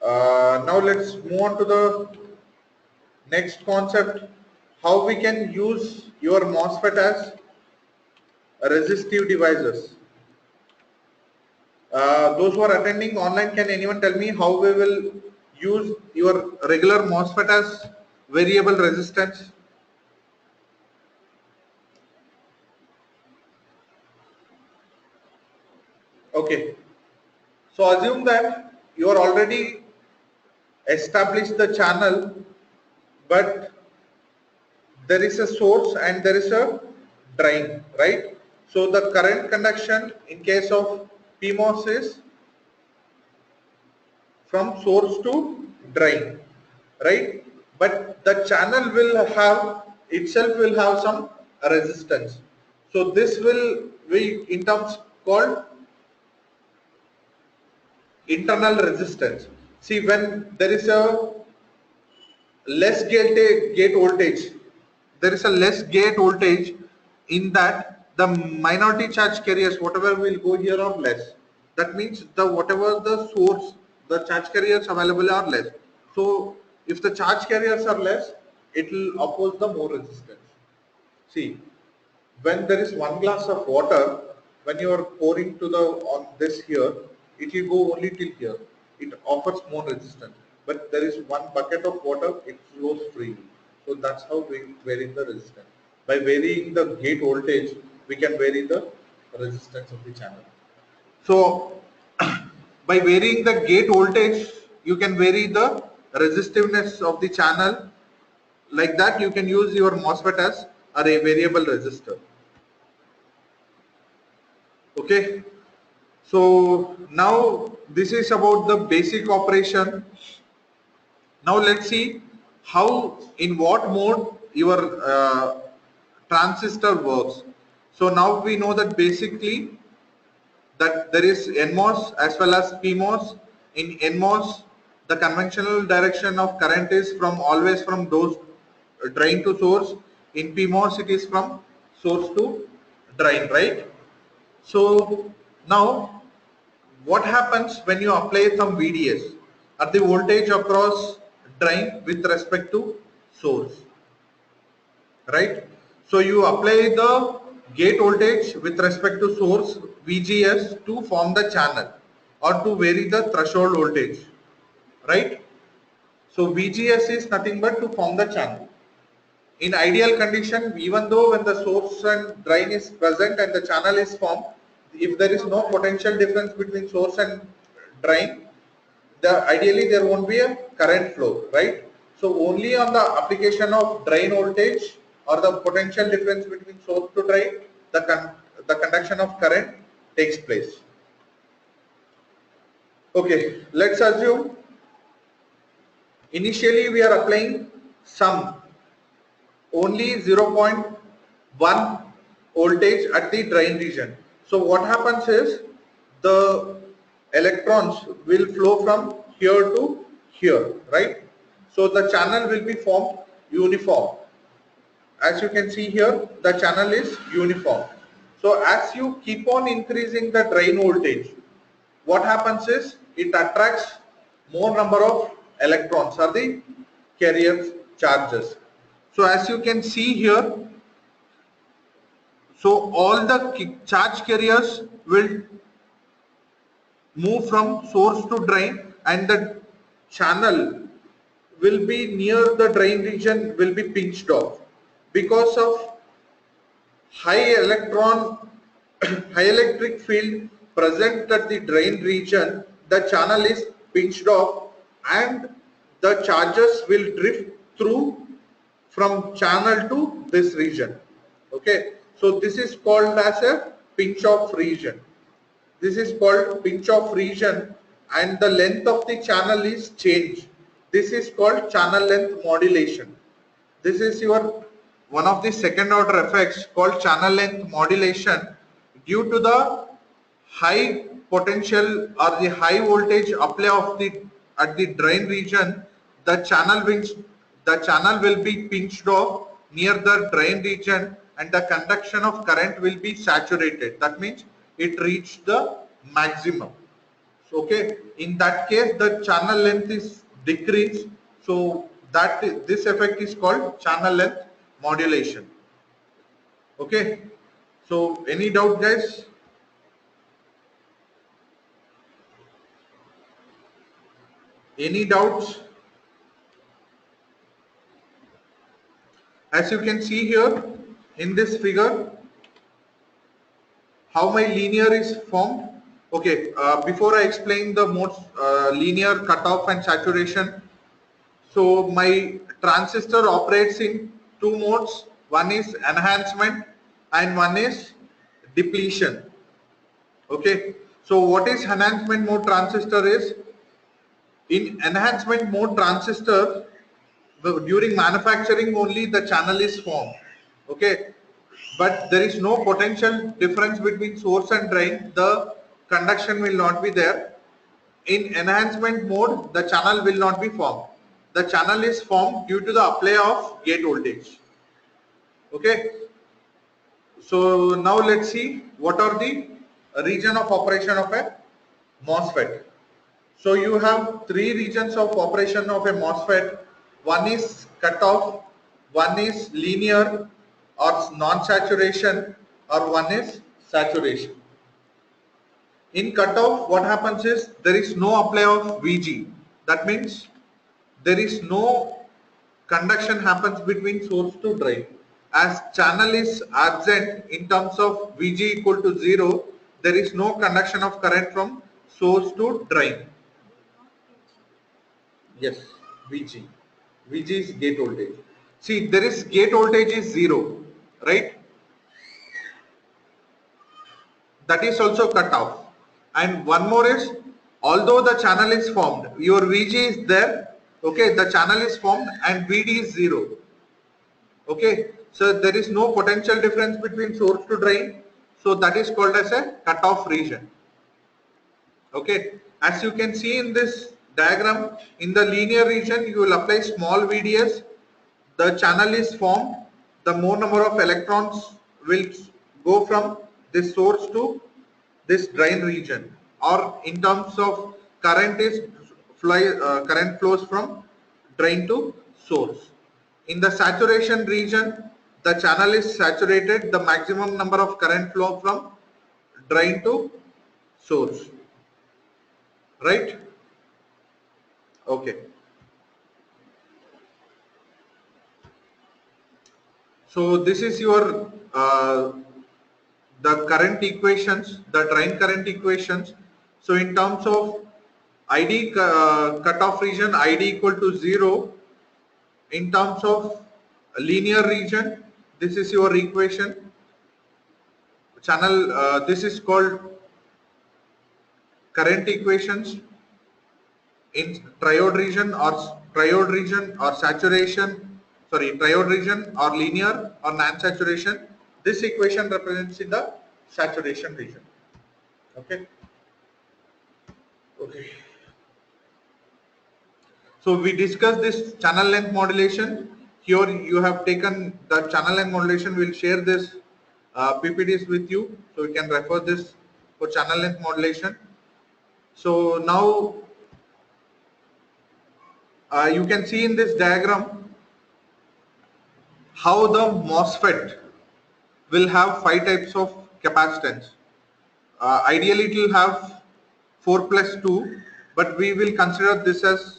Now let's move on to the next concept, how we can use your MOSFET as resistive devices. Those who are attending online, can anyone tell me how we will use your regular MOSFET as variable resistance? Okay. So assume that you are already established the channel, but there is a source and there is a drain, right? So the current conduction in case of PMOS is from source to drain, right? But the channel will have itself will have some resistance. So this will be in terms called internal resistance. See, when there is a less gate voltage, there is a less gate voltage, in that the minority charge carriers whatever will go here are less. That means the whatever the source, the charge carriers available are less. So if the charge carriers are less, it will oppose the more resistance. See, when there is 1 glass of water, when you are pouring to the on this here, it will go only till here. It offers more resistance. But there is 1 bucket of water, it flows freely. So that's how we vary the resistance. By varying the gate voltage, we can vary the resistance of the channel. So by varying the gate voltage, you can vary the resistiveness of the channel. Like that, you can use your MOSFET as a variable resistor. Okay. So now this is about the basic operation. Now let's see how, in what mode your transistor works. So now we know that basically that there is NMOS as well as PMOS. In NMOS, the conventional direction of current is always from those drain to source. In PMOS, it is from source to drain, right? So now what happens when you apply some VDS at the voltage across drain with respect to source, right? So you apply the gate voltage with respect to source VGS to form the channel or to vary the threshold voltage, right? So VGS is nothing but to form the channel. In ideal condition, even though when the source and drain is present and the channel is formed, if there is no potential difference between source and drain, ideally there won't be a current flow, right? So only on the application of drain voltage or the potential difference between source to drain, the conduction of current takes place. Okay, let's assume initially we are applying some only 0.1 voltage at the drain region. So what happens is the electrons will flow from here to here, right? So the channel will be formed uniform. As you can see here, the channel is uniform. So as you keep on increasing the drain voltage, what happens is it attracts more number of electrons or the carrier charges. So as you can see here, so all the charge carriers will move from source to drain, and the channel will be near the drain region will be pinched off because of high electron high electric field present at the drain region. The channel is pinched off and the charges will drift through from channel to this region. Okay, so this is called as a pinch off region. This is called pinch off region, and the length of the channel is changed. This is called channel length modulation. This is your one of the second order effects called channel length modulation. Due to the high potential or the high voltage apply of the at the drain region, the channel will be pinched off near the drain region, and the conduction of current will be saturated. That means it reached the maximum. So, okay, in that case the channel length is decreased. So this effect is called channel length modulation. Okay, so any doubt, guys? Any doubts? As you can see here in this figure, how my linear is formed. Okay, before I explain the modes, linear, cutoff and saturation. So my transistor operates in two modes. One is enhancement and one is depletion. Okay, so what is enhancement mode transistor is? In enhancement mode transistor, during manufacturing only the channel is formed. Okay, but there is no potential difference between source and drain. The conduction will not be there. In enhancement mode, the channel will not be formed. The channel is formed due to the apply of gate voltage. Okay, so now let's see what are the region of operation of a MOSFET. So you have three regions of operation of a MOSFET. One is cutoff, one is linear or non-saturation, or one is saturation. In cutoff, what happens is there is no apply of VG. That means there is no conduction happens between source to drain. As channel is absent in terms of VG equal to 0, there is no conduction of current from source to drain. Yes, VG. VG is gate voltage. See, there is gate voltage is 0, right? That is also cut off. And one more is, although the channel is formed, your VG is there, okay, the channel is formed and VD is 0. Okay, so there is no potential difference between source to drain. So that is called as a cut-off region. Okay, as you can see in this diagram, in the linear region you will apply small VDS, the channel is formed, the more number of electrons will go from this source to this drain region, or in terms of current is current flows from drain to source. In the saturation region, the channel is saturated, the maximum number of current flow from drain to source, right? Okay. So this is your the current equations, the drain current equations. So in terms of ID cutoff region, ID equal to 0. In terms of linear region, this is your equation. Channel, this is called current equations. In triode region or saturation, sorry, triode region or linear or non-saturation, this equation represents in the saturation region. Okay. Okay. So we discussed this channel length modulation. Here you have taken the channel length modulation. We'll share this PPTs with you, so you can refer this for channel length modulation. So now you can see in this diagram how the MOSFET will have 5 types of capacitance. Ideally it will have 4 plus 2, but we will consider this as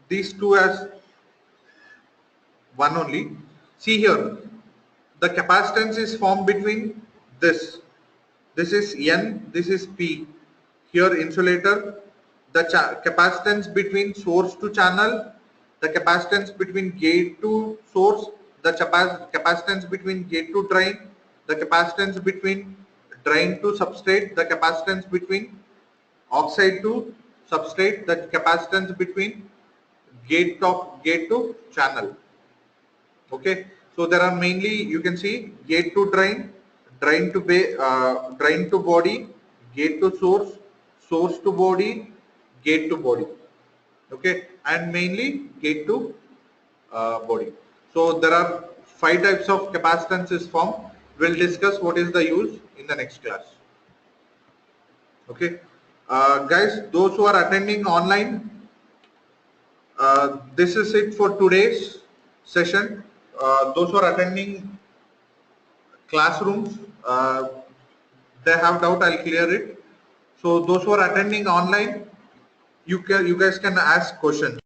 these two as one only. See here, the capacitance is formed between this. This is N, this is P. Here insulator, the capacitance between source to channel, the capacitance between gate to source, the capacitance between gate to drain, the capacitance between drain to substrate, the capacitance between oxide to substrate, the capacitance between gate to channel. Okay, so there are mainly, you can see, gate to drain, drain to body, gate to source, source to body, gate to body. Okay, and mainly gate to body. So there are 5 types of capacitances formed. We'll discuss what is the use in the next class. Okay, guys, those who are attending online, this is it for today's session. Those who are attending classrooms, they have doubt, I'll clear it. So those who are attending online, you guys can ask questions.